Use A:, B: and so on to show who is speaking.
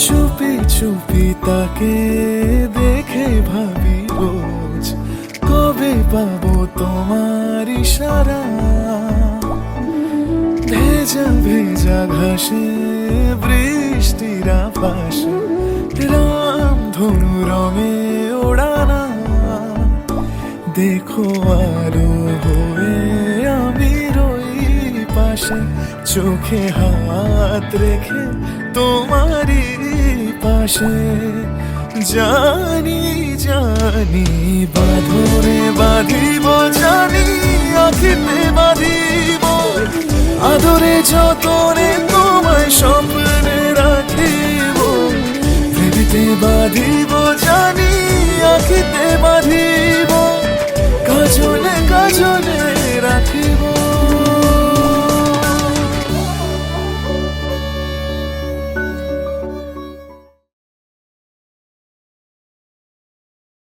A: চুপি চুপি তাকে দেখে ভাবি রোজ, কবে পাবো তোমার ইশারা। ভেজা ভেজা ঘাসে বৃষ্টির আভাসে রামধনু রঙে ওড়ানা। দেখো আরো হয়ে আমি রই পাশে, চোখে হাত রেখে তোমারই পাশে। জানি জানি বাঁধরে বাঁধিব, জানি আখিতে বাঁধিব, আদরে যতনে তোমায় স্বপ্নে রাখিব। ভেবিতে বাঁধিব, জানি আখিতে বাঁধিব, কাজলে কাজলে রাখিব।